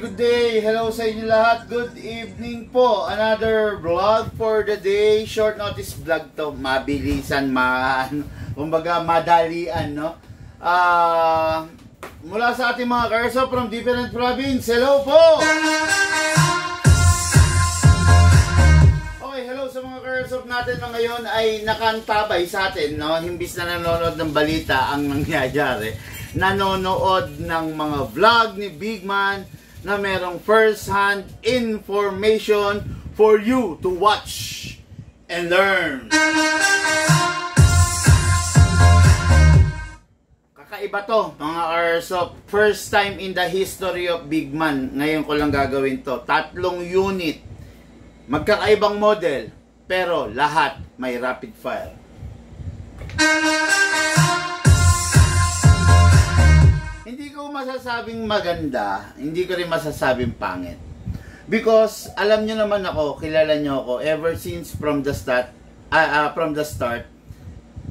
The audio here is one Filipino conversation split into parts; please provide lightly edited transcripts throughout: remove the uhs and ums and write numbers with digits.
Good day! Hello sa inyo lahat. Good evening po. Another vlog for the day. Short notice vlog to. Mabilisan, kumbaga madalian, no? Mula sa ating mga Karso from different province. Hello po! Okay, hello sa mga Karso natin na ngayon ay nakantabay sa atin, no? Himbis na nanonood ng balita ang nangyayari. Nanonood ng mga vlog ni Big Man na merong first-hand information for you to watch and learn. Kakaiba to, mga Karso. First time in the history of Big Man. Ngayon ko lang gagawin to. 3 unit. Magkakaibang model. Pero lahat may rapid fire. Hindi ko masasabing maganda, hindi ko rin masasabing pangit. Because alam nyo naman ako, kilala nyo ako ever since from the start,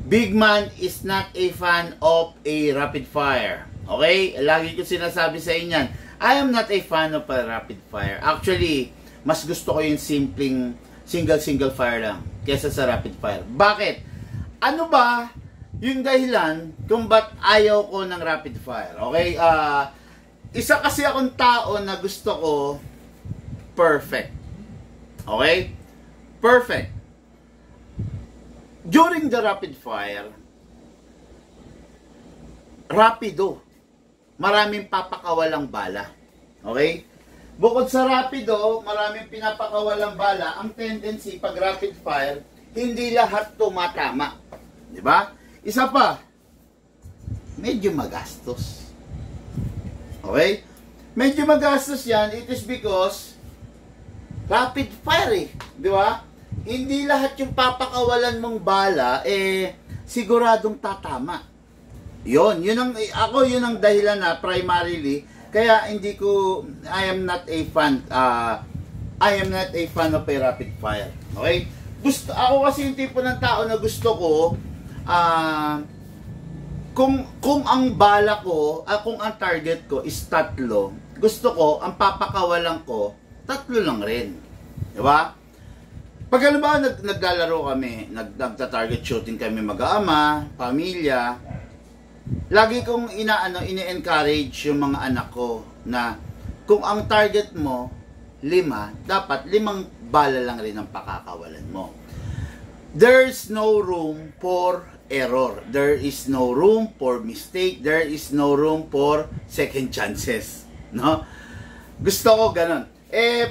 Big Man is not a fan of a rapid fire. Okay? Lagi ko sinasabi sa inyo, I am not a fan of a rapid fire. Actually, mas gusto ko yung simpleng single fire lang kesa sa rapid fire. Bakit? Ano ba yung dahilan kung ba't ayaw ko ng rapid fire? Okay? Isa kasi akong tao na gusto ko perfect. Okay? Perfect. During the rapid fire, rapido. Maraming papakawalang bala. Okay? Bukod sa rapido, maraming pinapakawalang bala. Ang tendency pag rapid fire, hindi lahat tumatama. Di ba? Isa pa, medyo magastos. Okay? Medyo magastos yan, it is because rapid fire eh. Di ba? Hindi lahat yung papakawalan mong bala, siguradong tatama. Yun ang dahilan na primarily, kaya hindi ko, I am not a fan of a rapid fire. Okay? Ako kasi yung tipo ng tao na gusto ko, kung ang bala ko, kung ang target ko is 3, gusto ko, ang papakawalan ko, 3 lang rin. Diba? Pag ano ba, naglalaro kami, nagta-target shooting kami mag-aama, pamilya, lagi kong ini-encourage yung mga anak ko na kung ang target mo 5, dapat 5 bala lang rin ang pakakawalan mo. There's no room for error. There is no room for mistake. There is no room for second chances. No? Gusto ko ganun.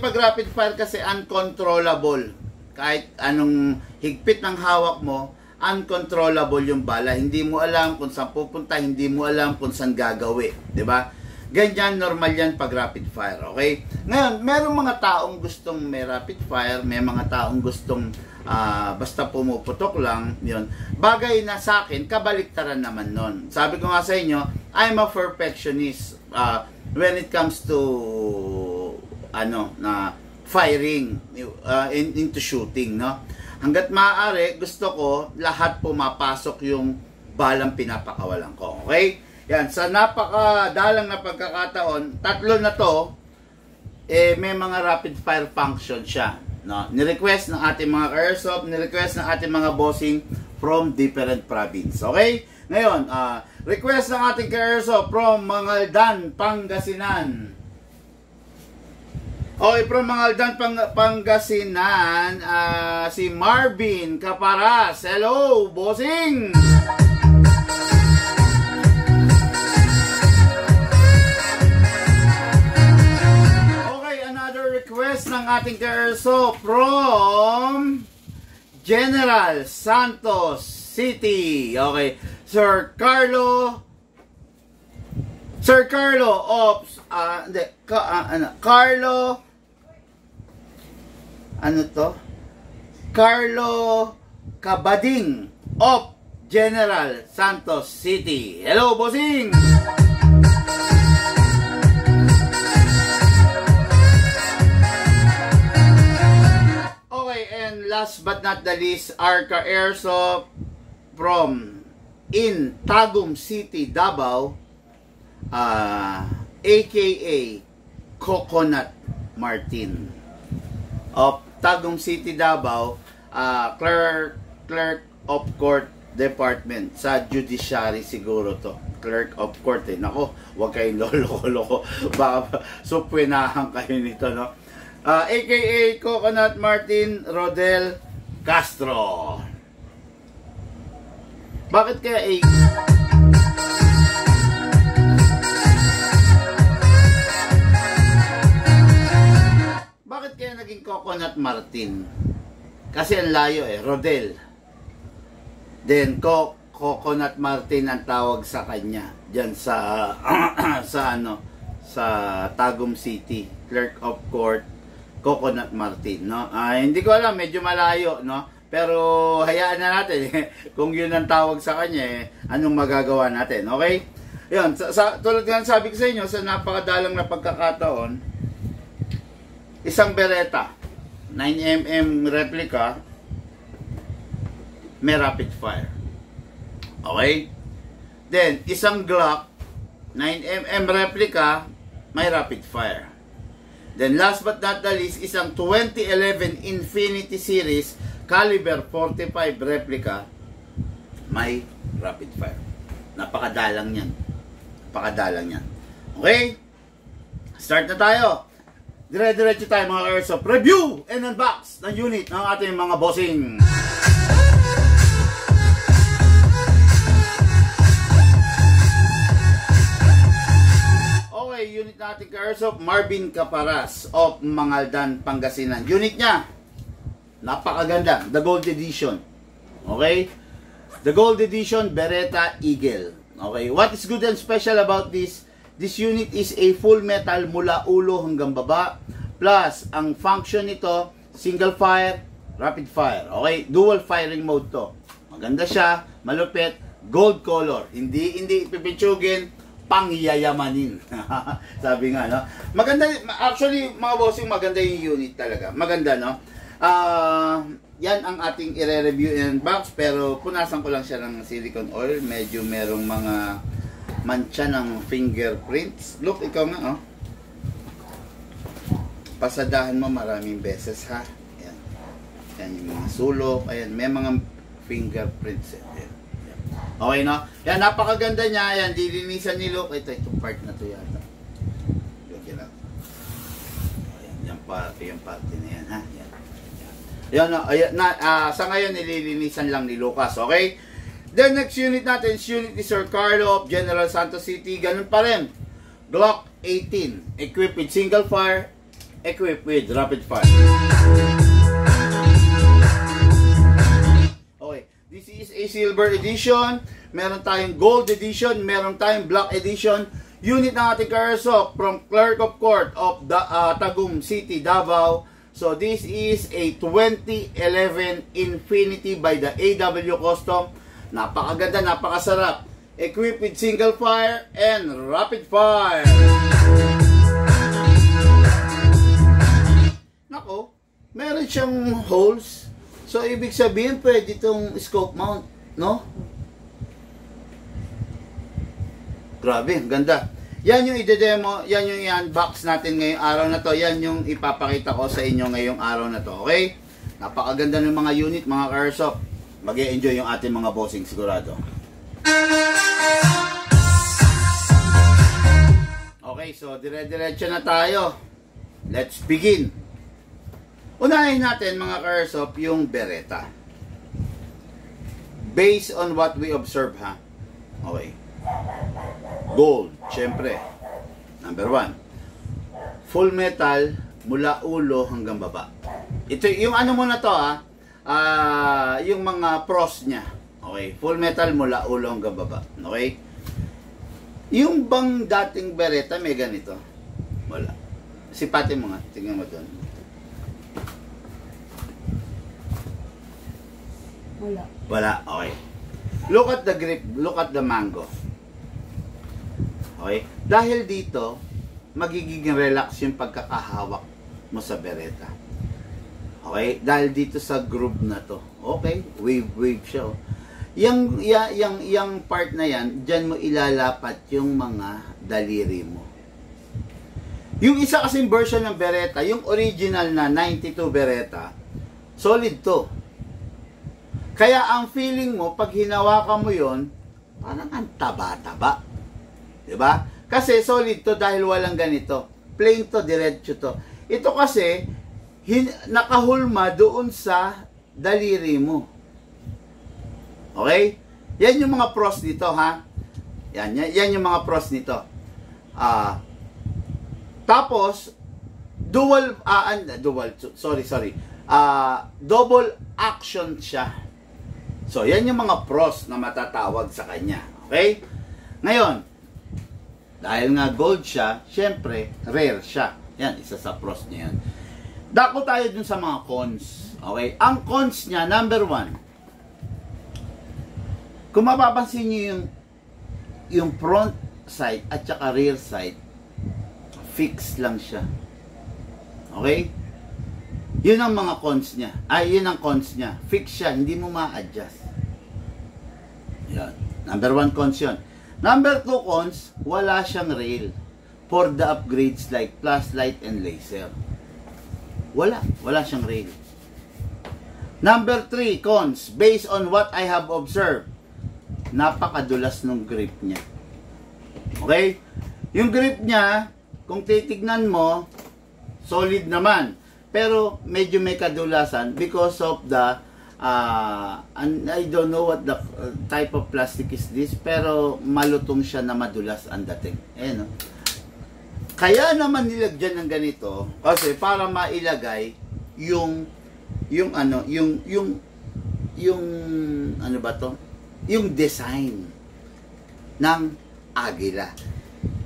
Pag rapid fire kasi uncontrollable. Kahit anong higpit ng hawak mo, uncontrollable yung bala. Hindi mo alam kung saan pupunta, hindi mo alam kung saan gagawin. 'Di ba? Ganyan, normal yan pag rapid fire. Okay? Ngayon, merong mga taong gustong may rapid fire, may mga taong gustong basta pumuputok lang, yun. Bagay na sa akin, kabaliktaran naman nun. Sabi ko nga sa inyo, I'm a perfectionist when it comes to firing into shooting, no? Hanggat maaari, gusto ko lahat pumapasok yung balang pinapakawalan ko. Okay? Yan, sa napakadalang na pagkakataon, 3 na to, may mga rapid fire function siya. No, ni-request ng ating mga airsoft, ni-request ng ating mga bossing from different province. Okay? Ngayon, request ng ating airsoft from Mangaldan, Pangasinan. Okay, from Mangaldan, Pangasinan, si Marvin Caparas. Hello, bossing! Request ng ating Karso from General Santos City. Okay. Sir Carlo of Carlo Cabading of General Santos City. Hello, bossing! Last but not the least, Arca Airsoft from Tagum City, Davao, aka Coconut Martin of Tagum City, Davao, clerk of court department sa judiciary siguro to. Clerk of court eh. Nako, huwag kayong lolo-loko. Baka supwenahan kayo nito, no? AKA Coconut Martin Rodel Castro. Bakit kaya Bakit kaya naging Coconut Martin? Kasi ang layo eh, Rodel. Then Coconut Martin ang tawag sa kanya diyan sa sa Tagum City, Clerk of Court Coconut Martin, no? Hindi ko alam, medyo malayo, no? Pero hayaan na natin kung yun ang tawag sa kanya anong magagawa natin, okay? Yun, tulad ng sabi ko sa inyo, sa napakadalang na pagkakataon, isang Beretta 9mm replica may rapid fire. Okay? Then, isang Glock 9mm replica may rapid fire. Then, last but not the least, isang 2011 Infinity Series caliber 45 replica may rapid fire. Napakadalang yan. Napakadalang yan. Okay? Start na tayo. Dire-diretso tayo mga airsoft review and unbox ng unit ng ating mga bossing. Okay, unit natin ka airsoft Marvin Caparas of Mangaldan, Pangasinan. Unit niya, napakaganda. The Gold Edition. Okay? The Gold Edition Beretta Eagle. Okay? What is good and special about this? This unit is a full metal mula ulo hanggang baba. Plus, ang function nito, single fire, rapid fire. Okay? Dual firing mode to. Maganda siya, malupit, gold color. Hindi ipipitsugin, pangyayamanin. Sabi nga, no? Maganda, actually, mga bossing, maganda yung unit talaga. Maganda, no? Yan ang ating i-review in box, pero punasan ko lang siya ng silicone oil. Medyo merong mga mancha ng fingerprints. Look, ikaw nga, oh. Pasadahan mo maraming beses, ha? Yan. Yan yung mga sulok. Ayan, may mga fingerprints. Ayan. Okay, no? Yan, napakaganda niya. Yan, dilinisan ni Luke. Itong part na to yata. Okay lang. Ayan, yung parte na yan, ha? Yan. Yan, no? Ayan, sa ngayon, nililinisan lang ni Lucas, okay? The next unit natin is unit ni Sir Carlo of General Santos City. Ganun pa rin. Glock 18. Equipped with single fire. Equipped with rapid fire. Okay. This is a silver edition. Meron tayong gold edition. Meron tayong black edition. Unit ng ating airsoft from Clerk of Court of Tagum City, Davao. So this is a 2011 Infinity by the AW Custom. Napakaganda, napakasarap. Equipped with single fire and rapid fire. Nako, meron siyang holes. So, ibig sabihin, pwede itong scope mount, no? Grabe, ganda. Yan yung i-demo, yan yung i-unbox natin ngayong araw na to. Yan yung ipapakita ko sa inyo ngayong araw na to, okay? Napakaganda ng mga unit, mga airsoft. Mag-e-enjoy yung ating mga bossing sigurado. Okay, so dire-diretso na tayo. Let's begin. Unahin natin mga airsoft yung Beretta. Based on what we observe, ha? Okay. Gold, syempre. Number 1. Full metal mula ulo hanggang baba. Ito yung ano muna to, ha? Yung mga pros niya. Okay, full metal mula ulo hanggang baba. Okay? Yung bang dating Beretta may ganito? Wala. Sipatin mo nga, tingnan mo doon. Wala. Wala, okay. Look at the grip, look at the mango. Okay? Dahil dito, magiging relax yung pagkakahawak mo sa Beretta. Okay? Dahil dito sa groove na to. Okay? Wave siya. Oh. Yang part na yan, dyan mo ilalapat yung mga daliri mo. Yung isa kasing version ng Beretta, yung original na 92 Beretta, solid to. Kaya ang feeling mo, pag hinawakan mo yon, parang ang taba-taba. Diba? Kasi solid to dahil walang ganito. Plain to, diretso to. Ito kasi, nakahulma doon sa daliri mo. Okay? Yan yung mga pros nito, ha? Yan yung mga pros nito. Tapos, double action siya. So, yan yung mga pros na matatawag sa kanya. Okay? Ngayon, dahil nga gold siya, syempre, rare siya. Yan, isa sa pros niya yan. Dako tayo dun sa mga cons. Okay? Ang cons niya, number 1, kung mapapansin niyo yung front side at saka rear side, fix lang siya. Okay? Yun ang mga cons niya. Yun ang cons niya. Fix siya, hindi mo ma-adjust. Yan. Number 1 cons yun. Number 2 cons, wala siyang rail for the upgrades like flashlight and laser. Wala siyang rail. Number 3 cons, based on what I have observed, napakadulas ng grip niya. Okay? Yung grip niya, kung titignan mo, solid naman. Pero medyo may kadulasan because of the and I don't know what the type of plastic is this, pero malutong siya na madulas ang dating. No? Kaya naman nilagyan ng ganito kasi para mailagay yung design ng Agila.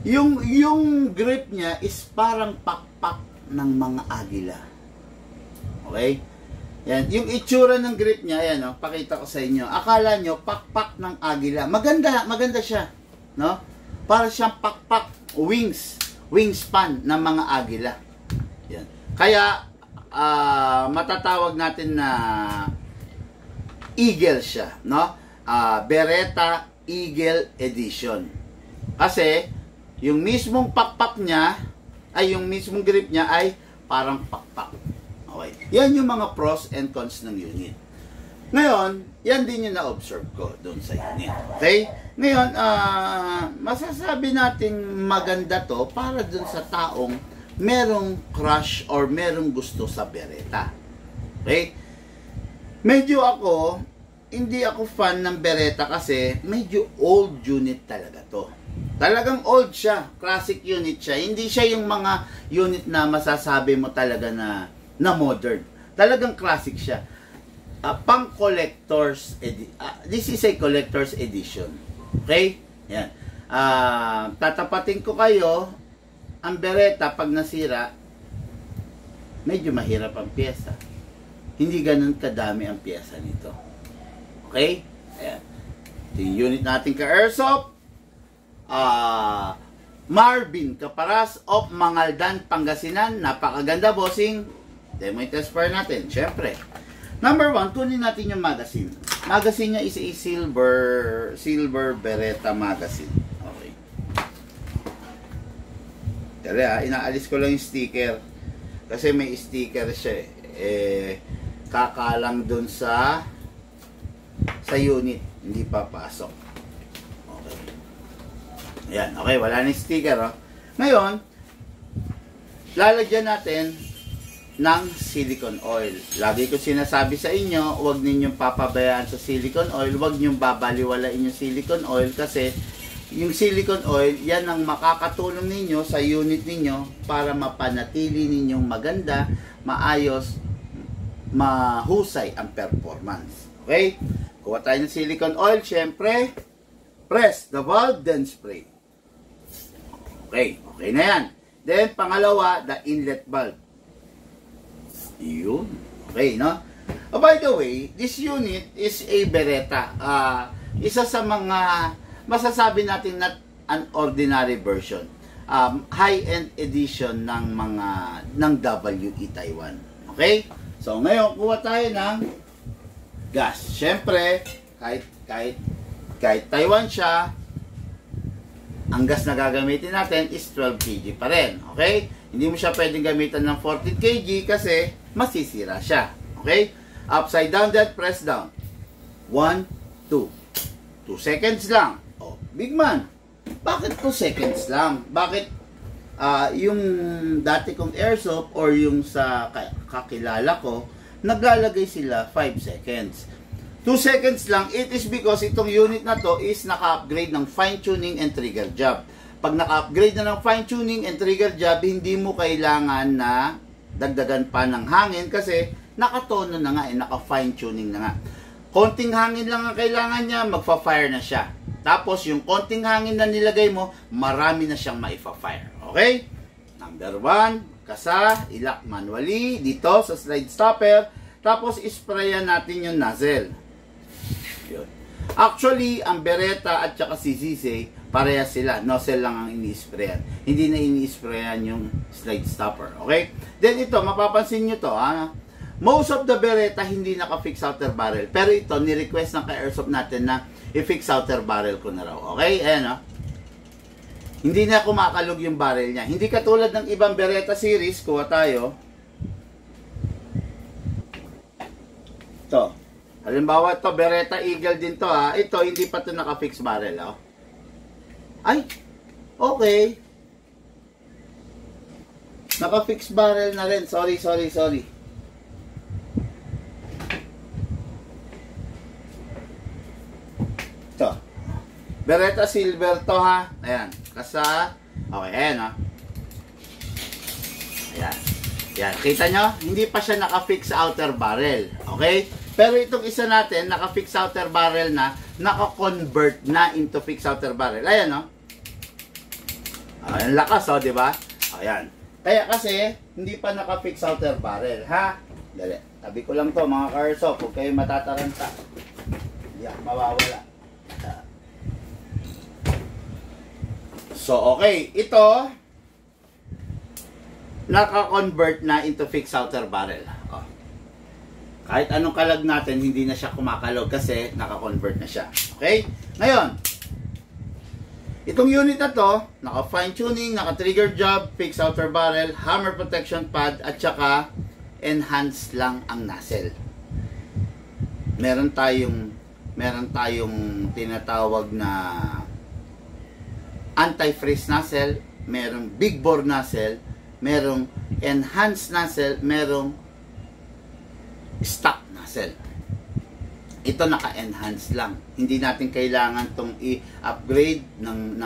Yung grip niya is parang pakpak ng mga Agila. Okay? Yan, yung itsura ng grip niya, ayan, no, pakita ko sa inyo. Akala nyo pakpak ng Agila. Maganda siya, no? Para siyang pakpak wingspan ng mga Agila. Yan. Kaya matatawag natin na Eagle siya, no? Beretta Eagle Edition. Kasi yung mismong pakpak niya yung mismong grip niya ay parang pakpak. Okay. Yan yung mga pros and cons ng unit. Ngayon, yan din yung na-observe ko doon sa unit. Okay? Ngayon, masasabi natin maganda to para doon sa taong merong crush or merong gusto sa Beretta. Okay? Medyo hindi ako fan ng Beretta kasi medyo old unit talaga to. Talagang old siya. Classic unit siya. Hindi siya yung mga unit na masasabi mo talaga na modern. Talagang classic siya. Pang collector's this is a collector's edition. Okay? Yan. Tatapatin ko kayo, ang Beretta pag nasira, medyo mahirap ang pyesa. Hindi ganun kadami ang pyesa nito. Okay? Ayan. Ito yung unit natin ka-airsoft. Marvin Caparas of Mangaldan, Pangasinan. Napakaganda, bossing. Demo test fire natin, syempre. Number 1, kunin natin yung magazine. Magazine niya is a silver Beretta magazine. Okay. Kaya inaalis ko lang yung sticker. Kasi may sticker siya kakalang dun sa unit. Hindi papasok. Ayan, okay, wala na sticker, oh. Ngayon, lalagyan natin ng silicone oil. Lagi ko sinasabi sa inyo, huwag ninyong papabayaan sa silicone oil, huwag ninyong babaliwalain yung silicone oil kasi yung silicone oil, yan ang makakatulong ninyo sa unit ninyo para mapanatili ninyong maganda, maayos, mahusay ang performance. Okay? Kuha tayo ng silicone oil, syempre, press the valve, then spray. Okay na yan. Then, pangalawa, the inlet valve. Yun. Okay, no? By the way, this unit is a Beretta. Isa sa mga, masasabi natin not an ordinary version. High-end edition ng WE Taiwan. Okay? So, ngayon, kuha tayo ng gas. Siyempre, kahit Taiwan siya, ang gas na gagamitin natin is 12 kg pa rin. Okay? Hindi mo siya pwedeng gamitan ng 14 kg kasi masisira siya. Okay? Upside down dead, press down. 1, 2. 2 seconds lang. Oh, big man. Bakit 2 seconds lang? Bakit yung dati kong airsoft or yung sa kakilala ko, naglalagay sila 5 seconds. 2 seconds lang, it is because itong unit na to is naka-upgrade ng fine-tuning and trigger job. Pag naka-upgrade na ng fine-tuning and trigger job, hindi mo kailangan na dagdagan pa ng hangin kasi nakatono na nga, naka-fine-tuning na nga. Konting hangin lang ang kailangan niya, magfa-fire na siya. Tapos yung konting hangin na nilagay mo, marami na siyang maifa-fire. Okay? Number 1, kasa, ilak manually dito sa slide stopper. Tapos isprayan natin yung nozzle. Yun. Actually, ang Beretta at saka si Sisei, parehas sila. Nozzle lang ang ini-sprayan. Hindi na ini-sprayan yung slide stopper. Okay? Then ito, mapapansin nyo to. Most of the Beretta hindi naka-fix outer barrel. Pero ito, ni-request ng ka-airsoft natin na i-fix outer barrel ko na raw. Okay? Ayan, hindi na kumakalog yung barrel niya. Hindi katulad ng ibang Beretta series. Kuha tayo. Ito. Halimbawa ito, Beretta Eagle din to ha. Ito, hindi pa ito naka-fix barrel. Oh. Ay! Okay. Naka-fix barrel na rin. Sorry. Ito. Beretta Silver to ha. Ayan. Kasa. Okay, ayan ha. Ayan. Ayan. Kita nyo? Hindi pa siya naka-fix outer barrel. Okay? Pero itong isa natin, naka-fix outer barrel na, naka-convert na into fix outer barrel. Ayan no? Ayan, lakas o, diba? Ayan. Kaya kasi, hindi pa naka-fix outer barrel. Ha? Dali. Tabi ko lang to mga ka-airsoft. Huwag kayo matataranta. Hindi ako mawawala. So, okay. Ito, naka-convert na into fixed outer barrel. Oh. Kahit anong kalag natin, hindi na siya kumakalog kasi naka-convert na siya. Okay? Ngayon, itong unit na to, naka-fine tuning, naka-trigger job, fixed outer barrel, hammer protection pad, at saka enhanced lang ang nozzle. Meron tayong tinatawag na anti-freeze nozzle, merong big bore nozzle, merong enhanced nozzle, merong stock nozzle. Ito naka-enhance lang. Hindi natin kailangan tong i-upgrade ng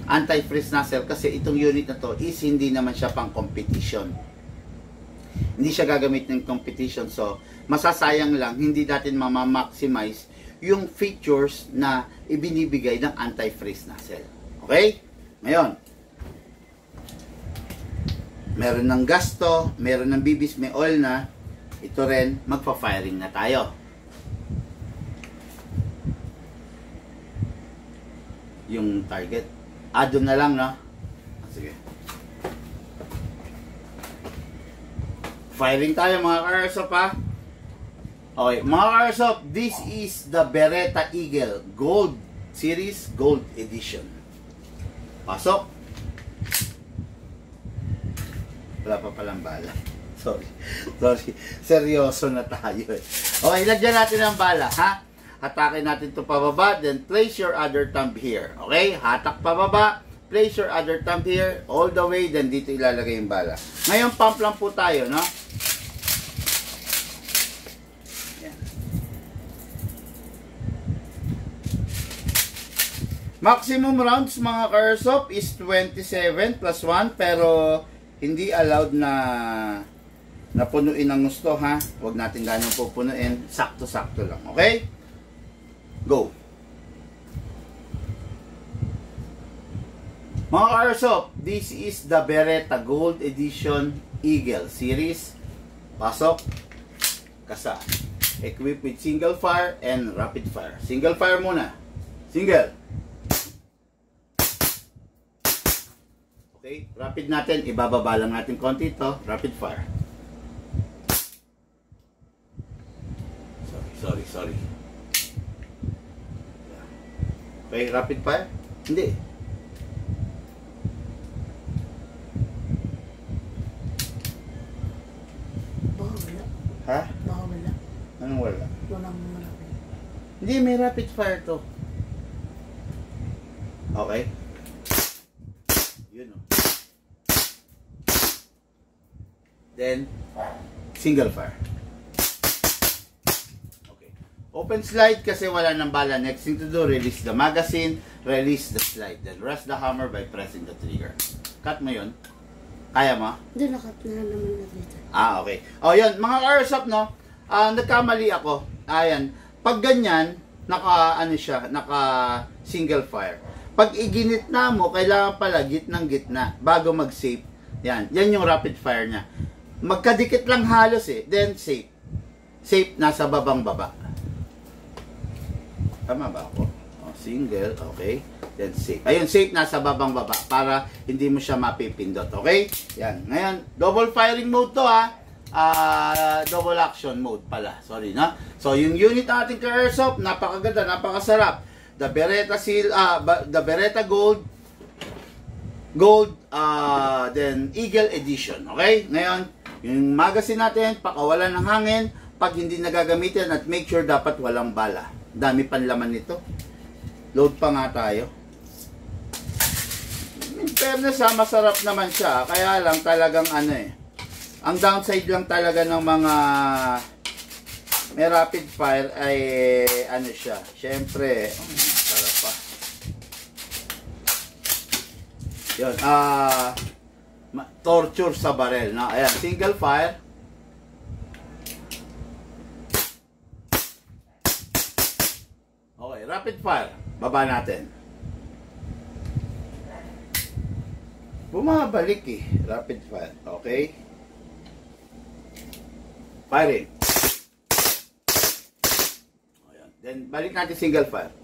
anti-freeze nozzle kasi itong unit na to is hindi naman siya pang competition. Hindi siya gagamit ng competition, so masasayang lang, hindi natin mama-maximize yung features na ibinibigay ng anti-freeze nozzle. Okay? Ngayon, meron ng gasto, meron ng bibis, may oil na, ito rin, magpa-firing na tayo. Yung target. Doon na lang, no? Sige. Firing tayo mga ka-airsoft ha. Okay, mga ka-airsoft, this is the Beretta Eagle Gold Series Gold Edition. Pasok. Wala pa palang bala. Sorry. Seryoso na tayo eh. Okay, lagyan natin ang bala, ha? Hatakin natin ito pababa, then place your other thumb here. Okay? Hatak pababa, place your other thumb here, all the way, then dito ilalagay yung bala. Ngayon, pump lang po tayo, no? Yan. Maximum rounds, mga ka-airsoft, is 27 plus 1, pero hindi allowed na napunuin ang gusto, ha? Huwag natin ganyan pupunuin. Sakto-sakto lang. Okay? Go! Mga ka-airsoft, this is the Beretta Gold Edition Eagle Series. Pasok. Kasa. Equipped with single fire and rapid fire. Single fire muna. Single. Okay, rapid natin, ibababa lang natin konti ito, rapid fire. Sorry. Okay, rapid fire? Hindi. Hindi, may rapid fire to. Okay? Yun o. Then, single fire. Okay. Open slide kasi wala ng bala. Next thing to do, release the magazine, release the slide. Then, rest the hammer by pressing the trigger. Cut mo yun. Kaya mo? Doon nakat na naman na dito. Okay. O, yun. Mga airsoft, no? Nagkamali ako. Ayan. Pag ganyan, naka single fire. Pag iginit na mo, kailangan pala gitnang-gitna bago mag-safe. Yan. Yan yung rapid fire niya. Magkadikit lang halos eh. Then safe. Safe nasa babang baba. Tama ba ako? O, single. Okay. Then safe. Ayun, safe nasa babang baba para hindi mo siya mapipindot. Okay? Yan. Ngayon, double firing mode to ha. Double action mode pala. Sorry na. So, yung unit natin ka airsoft, napakaganda, napakasarap. The Beretta the Beretta Gold, then Eagle Edition. Okay? Ngayon, yung magazine natin, pakawalan ng hangin, pag hindi nagagamitin at make sure dapat walang bala. Dami panlaman nito. Load pa nga tayo. In fairness, masarap naman siya. Kaya lang talagang ano eh. Ang downside lang talaga ng mga may rapid fire ay ano siya. Syempre, sarap pa. Yun, torture sa barrel, no? Ayan, single fire. Okay, rapid fire. Baba natin. Bumabalik eh, rapid fire. Okay. Firing. Ayan. Then, balik natin single fire.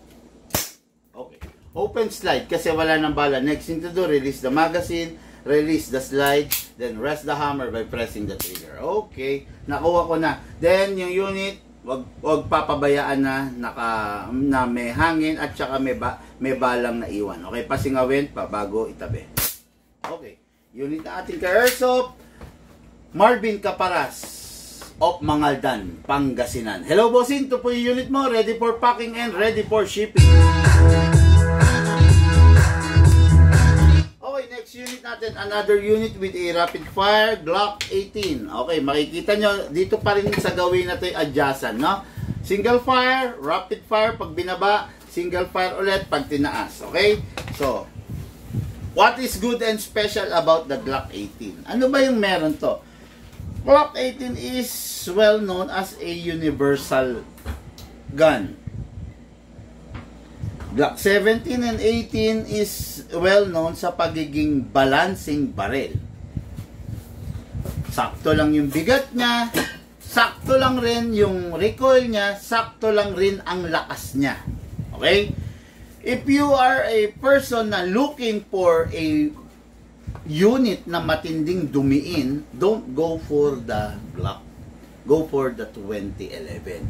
Okay. Open slide kasi wala ng bala. Next thing to do, release the magazine, release the slide, then rest the hammer by pressing the trigger. Okay. Nakuha ko na. Then, yung unit, wag papabayaan na may hangin at saka may balang na iwan. Okay, pasingawin pa bago itabi. Okay. Unit na ating ka-airsoft, Marvin Caparas of Mangaldan, Pangasinan. Hello, bossing. Ito po yung unit mo. Ready for packing and ready for shipping. Okay, next unit natin. Another unit with a rapid fire Glock 18. Okay, makikita nyo. Dito pa rin sa gawin na ito yung adjacent, no? Single fire, rapid fire pag binaba, single fire ulit pag tinaas. Okay? So, what is good and special about the Glock 18? Ano ba yung meron to? Glock 18 is well known as a universal gun. Glock 17 and 18 is well known sa pagiging balancing barrel. Sakto lang yung bigat niya, sakto lang rin yung recoil niya, sakto lang rin ang lakas niya. Okay? If you are a person na looking for a unit na matinding dumiin, don't go for the Glock. Go for the 2011.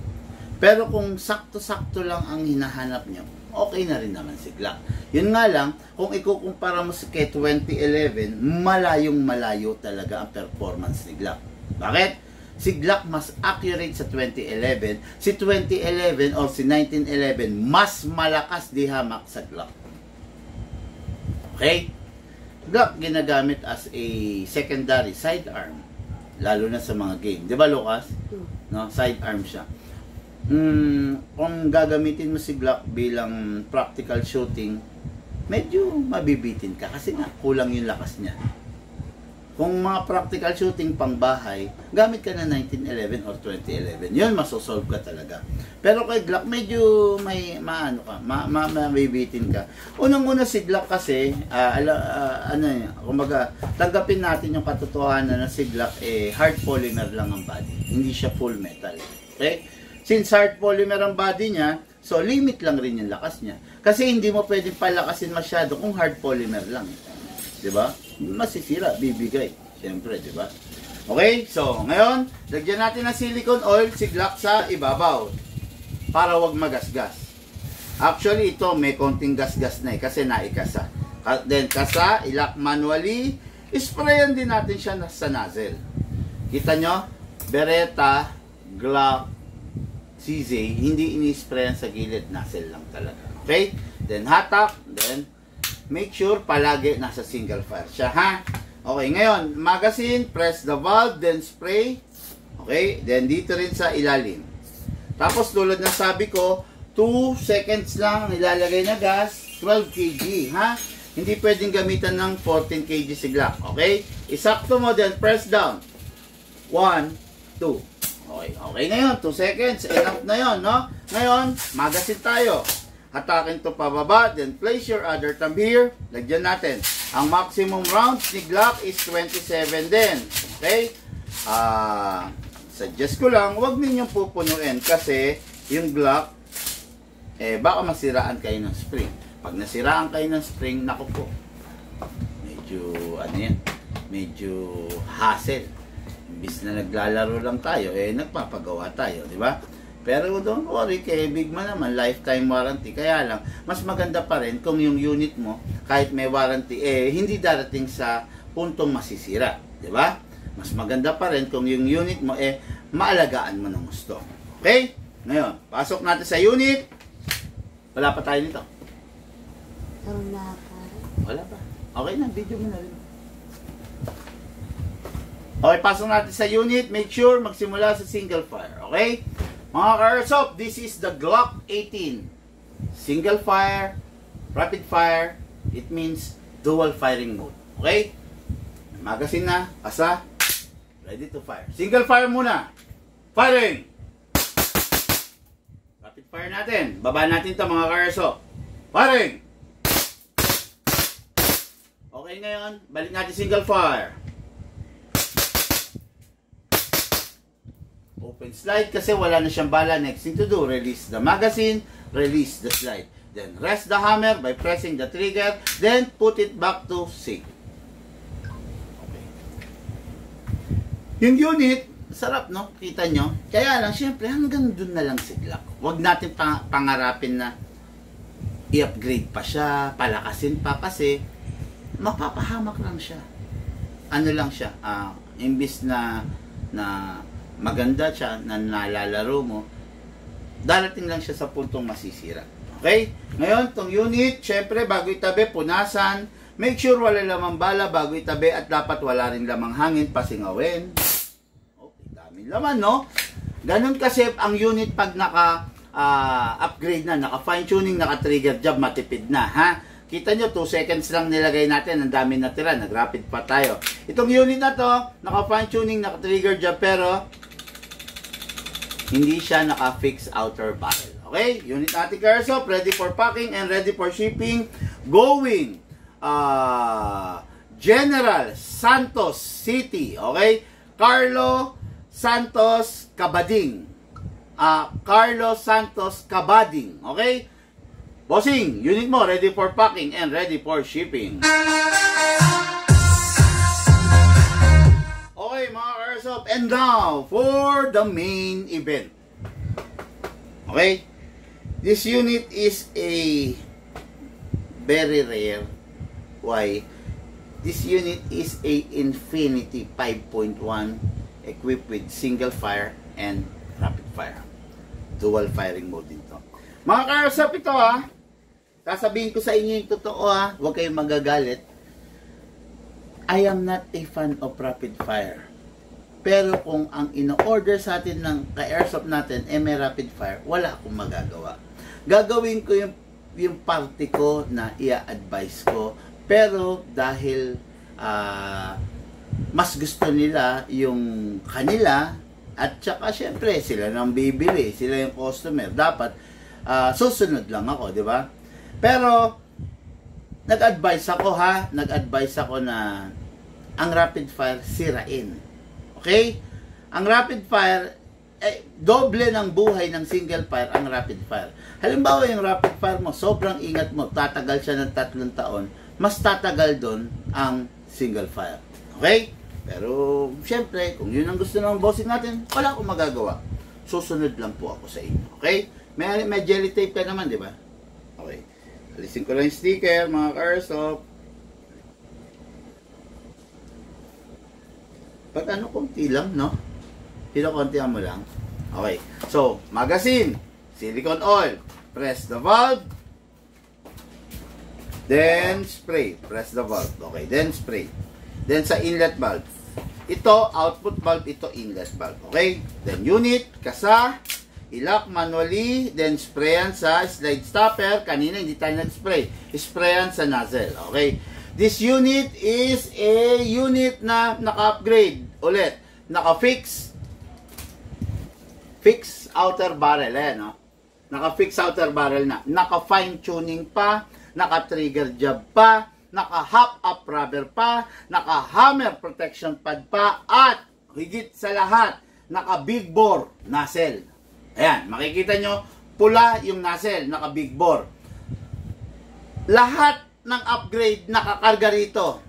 Pero kung sakto-sakto lang ang hinahanap nyo, okay na rin naman si Glock. Yun nga lang, kung ikukumpara mo sa kay 2011, malayong-malayo talaga ang performance ni Glock. Bakit? Si Glock mas accurate sa 2011. Si 2011 or si 1911, mas malakas di hamak sa Glock. Okay? Glock ginagamit as a secondary sidearm, lalo na sa mga game. Di ba, Lucas? No, sidearm siya. Kung gagamitin mo si Glock bilang practical shooting, medyo mabibitin ka kasi nga kulang yung lakas niya. Kung mga practical shooting pang bahay, gamit ka na 1911 or 2011. Yun, masosolve ka talaga. Pero kay Glock, medyo may mabibitin ka. Unang-una si Glock kasi, kumbaga, tanggapin natin yung katotohanan na si Glock, hard polymer lang ang body. Hindi siya full metal. Okay? Since hard polymer ang body niya, so limit lang rin yung lakas niya. Kasi hindi mo pwedeng palakasin masyado kung hard polymer lang. Diba? Masisira, bibigay. Siyempre, diba? Okay, so ngayon, lagyan natin ng silicone oil si Glock sa ibabaw para wag magasgas. Actually, ito may konting gasgas na kasi naikasa. Then, kasa, ilock manually, sprayan din natin siya sa nozzle. Kita nyo? Beretta Glock CZ, hindi ini-sprayan sa gilid, nozzle lang talaga. Okay? Then hatak, then make sure palagi nasa single fire siya, ha? Okay, ngayon, magazine, press the valve, then spray. Okay? Then dito rin sa ilalim. Tapos tulad ng sabi ko, 2 seconds lang nilalagay na gas, 12 kg, ha? Hindi pwedeng gamitan ng 14 kg si Glock, okay? Isakto mo, then press down. 1, 2. Okay, okay na yun. 2 seconds. Enough na yun, no? Ngayon, magazine tayo. Hatakin to pababa, then place your other thumb here. Lagyan natin. Ang maximum rounds ni Glock is 27 din. Okay? Suggest ko lang, huwag ninyong pupunuin kasi yung Glock, baka masiraan kayo ng spring. Pag nasiraan kayo ng spring, naku po. Medyo, medyo hassle. Imbis na naglalaro lang tayo, nagpapagawa tayo, di ba? Pero don't worry, kay Big Man naman, lifetime warranty. Kaya lang, mas maganda pa rin kung yung unit mo, kahit may warranty, hindi darating sa puntong masisira, di ba? Mas maganda pa rin kung yung unit mo, maalagaan mo ng gusto. Okay? Ngayon, pasok natin sa unit. Wala pa tayo nito. Wala pa. Wala pa. Okay na, video mo na rin. Okay, pasok natin sa unit. Make sure magsimula sa single fire. Okay? Mga ka-airsoft, this is the Glock 18. Single fire, rapid fire. It means dual firing mode. Okay? Magazine na, asa, ready to fire. Single fire muna. Firing! Rapid fire natin. Baba natin ito mga ka-airsoft. Firing! Okay, ngayon, balik natin single fire. Open slide kasi wala na siyang bala. Next thing to do, release the magazine, release the slide. Then rest the hammer by pressing the trigger, then put it back to safe. Okay. Yung unit, sarap no? Kita nyo? Kaya lang, syempre, hanggang dun na lang si Glock. Huwag natin pangarapin na i-upgrade pa siya, palakasin pa kasi mapapahamak lang siya. Ano lang siya, imbis na maganda siya na nalalaro mo, darating lang siya sa puntong masisira. Okay? Ngayon, tong unit, syempre, bago itabi, punasan. Make sure wala lamang bala bago itabi at dapat wala rin lamang hangin, pasingawin. Okay, dami laman, no? Ganun kasi ang unit pag naka-upgrade na, naka-fine tuning, naka-trigger job, matipid na, ha? Kita nyo, 2 seconds lang nilagay natin, ang dami natira, nag-rapid pa tayo. Itong unit na to, naka-fine tuning, naka-trigger job, pero hindi siya naka-fix outer barrel. Okay? Unit natin ka-airsoft, ready for packing and ready for shipping. Going General Santos City. Okay? Carlo Santos Cabading. Carlo Santos Cabading. Okay? Bossing, unit mo, ready for packing and ready for shipping. Okay, mga ka-airsoft, and now for the main event. Okay? This unit is a very rare. Why? This unit is a Infinity 5.1 equipped with single fire and rapid fire. Dual firing mode dito. Mga ka-airsoft, ito sasabihin ko sa inyo yung totoo huwag kayong magagalit. I am not a fan of rapid fire. Pero kung ang ino-order sa atin ng ka-airsoft natin may rapid fire, wala akong magagawa. Gagawin ko yung party ko na i-advise ko. Pero dahil mas gusto nila yung kanila at saka syempre sila nang bibili, sila yung customer, dapat susunod lang ako, di ba? Pero nag-advise ako na ang rapid fire sirain. Okay? Ang rapid fire, doble ng buhay ng single fire ang rapid fire. Halimbawa yung rapid fire mo, sobrang ingat mo, tatagal siya ng 3 taon, mas tatagal doon ang single fire. Okay? Pero, syempre, kung yun ang gusto ng bossing natin, wala akong magagawa. Susunod lang po ako sa inyo. Okay? May jelly tape ka naman, di ba? Okay. Alisin ko lang yung sticker, mga ka-airsoft. Pag konti lang, no? Kinakontihan mo lang. Okay. So, magazine, silicone oil. Press the valve. Then, spray. Press the valve. Okay. Then, spray. Then, sa inlet valve. Ito, output valve. Ito, inlet valve. Okay. Then, unit, kasa, ilak manually. Then, sprayan sa slide stopper. Kanina, hindi tayo nag-spray. Sprayan sa nozzle. Okay. This unit is a unit na naka-upgrade. Ulit. Naka-fix. Fix outer barrel. No? Naka-fix outer barrel na. Naka-fine tuning pa. Naka-trigger job pa. Naka-hop up rubber pa. Naka-hammer protection pad pa. At higit sa lahat, naka-big bore nozzle. Ayan, makikita nyo, pula yung nozzle, naka-big bore. Lahat ng upgrade nakakarga rito.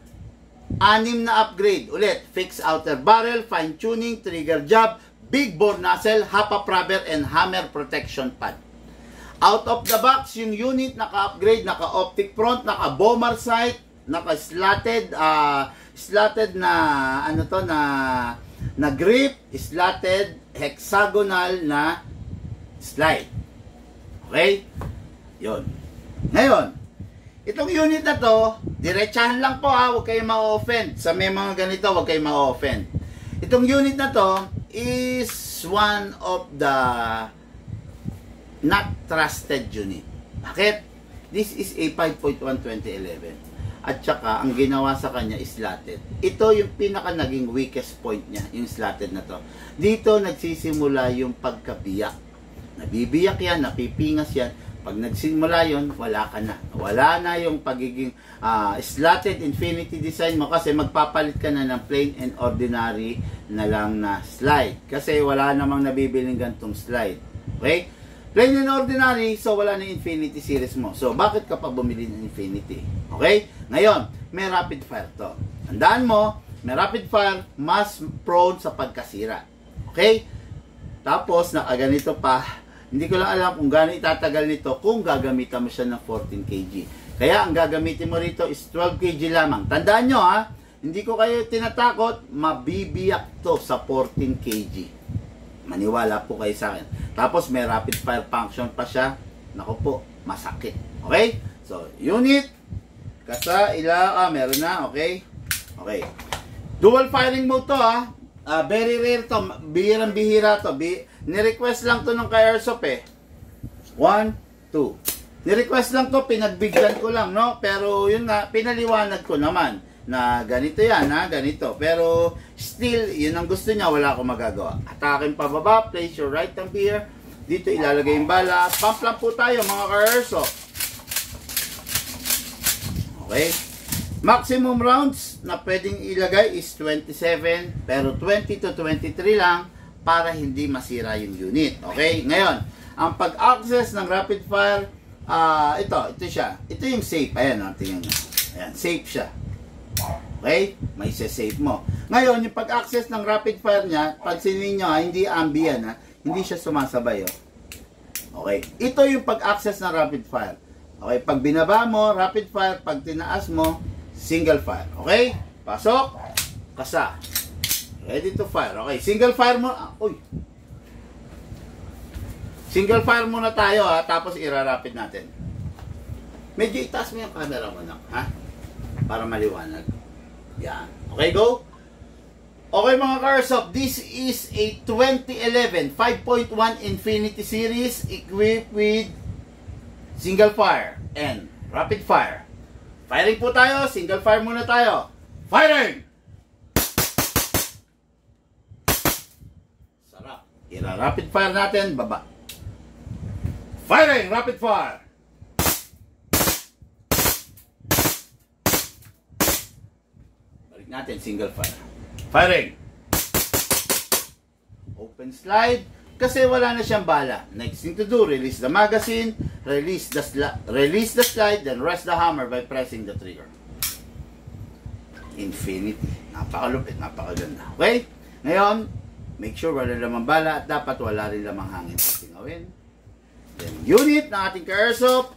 6 na upgrade. Ulit, fix outer barrel, fine tuning, trigger job, big bore nozzle, hop up rubber, and hammer protection pad. Out of the box, yung unit naka-upgrade, naka-optic front, naka-bomber sight, naka-slatted, slatted na, ano to, na grip, slatted, hexagonal na slide. Okay? Yun. Ngayon, itong unit na to, diretsahan lang po ha, huwag kayong ma-offend. Sa may mga ganito, huwag kayong ma-offend. Itong unit na to is one of the not trusted unit. Bakit? This is a 5.1 2011. At saka, ang ginawa sa kanya is slatted. Ito yung pinaka naging weakest point niya, yung slatted na to. Dito nagsisimula yung pagkabiyak. Nabibiyak yan, napipingas yan. Pag nagsimula yon, wala ka na. Wala na yung pagiging slatted infinity design mo kasi magpapalit ka na ng plain and ordinary na lang na slide. Kasi wala namang nabibiling gantong slide. Okay? Plain and ordinary, so wala na infinity series mo. So, bakit ka pa bumili ng infinity? Okay? Ngayon, may rapid fire to. Tandaan mo, may rapid fire, mas prone sa pagkasira. Okay? Tapos, nakaganito pa. Hindi ko lang alam kung gaano itatagal nito kung gagamitan mo siya ng 14 kg. Kaya, ang gagamitin mo rito is 12 kg lamang. Tandaan nyo ha, hindi ko kayo tinatakot, mabibiyak to sa 14 kg. Maniwala po kayo sa akin. Tapos may rapid fire function pa siya. Naku po, masakit. Okay? So, unit. Kasa, meron na. Okay? Okay. Dual firing mode to ha. Very rare to. Bihirang-bihira to. Ni-request lang to nung kay Airsoft eh. 1, 2. Ni-request lang to. Pinagbigyan ko lang, no? Pero yun nga, pinaliwanag ko naman na ganito yan, ha? Ganito. Pero still, yun ang gusto niya, wala akong magagawa. Atakin pababa, place your right thumb here. Dito ilalagay yung bala. Pump lang po tayo, mga ka-Airsoft. Okay? Maximum rounds na pwedeng ilagay is 27, pero 20 to 23 lang para hindi masira yung unit. Okay? Ngayon, ang pag-access ng rapid fire, ito siya. Ito yung safe. Ayan, tingnan nyo. Ayan, safe siya. Okay? May save mo. Ngayon, yung pag-access ng rapid fire niya, pansinin nyo, hindi ambient, hindi siya sumasabay. Okay? Ito yung pag-access ng rapid fire. Okay? Pag binaba mo, rapid fire. Pag tinaas mo, single fire. Okay? Pasok. Kasa. Ready to fire. Okay, single fire mo. Uy. Single fire muna tayo ha, tapos ira-rapid natin. Medyo itaas mo yung camera mo na, ha? Para maliwanag. Yan. Okay, go. Okay mga ka-Airsoft, this is a 2011 5.1 Infinity Series equipped with single fire and rapid fire. Firing po tayo, single fire muna tayo. Firing! Sarap. Ira-rapid fire natin, baba. Firing! Rapid fire! Balik natin, single fire. Firing! Open slide. Kasi wala na siyang bala. Next thing to do, release the magazine, release the slide, then rest the hammer by pressing the trigger. Infinity. Napakalupit, napakaganda. Okay? Ngayon, make sure wala lamang bala at dapat wala rin lamang hangin sa tingawin. Then, unit ng ating ka-Airsoft,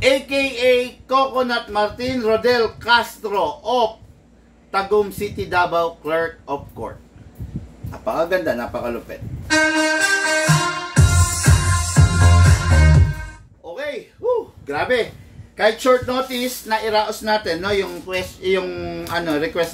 aka Coconut Martin Rodel Castro of Tagum City, Davao, Clerk of Court. Napakaganda, napakalupit. Okay, grabe. Kahit short notice na iraos natin, no, yung request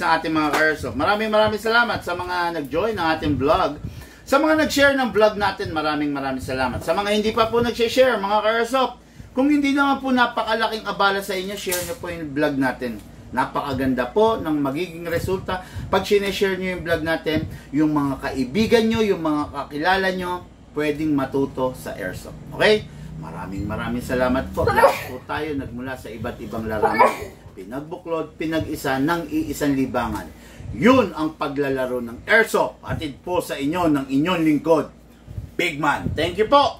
ng ating mga ka-airsoft. Maraming salamat sa mga nag-join ng ating vlog. Sa mga nag-share ng vlog natin, maraming salamat. Sa mga hindi pa po nag-share, mga ka-airsoft, kung hindi naman po napakalaking abala sa inyo, share nyo po yung vlog natin. Napakaganda po ng magiging resulta. Pag sineshare nyo yung vlog natin, yung mga kaibigan nyo, yung mga kakilala nyo, pwedeng matuto sa airsoft. Okay? Maraming salamat po. Lahat po tayo nagmula sa iba't ibang larangan. Pinagbuklod, pinag-isa ng iisang libangan. Yun ang paglalaro ng airsoft. Atid po sa inyo ng inyong lingkod, Big Man. Thank you po.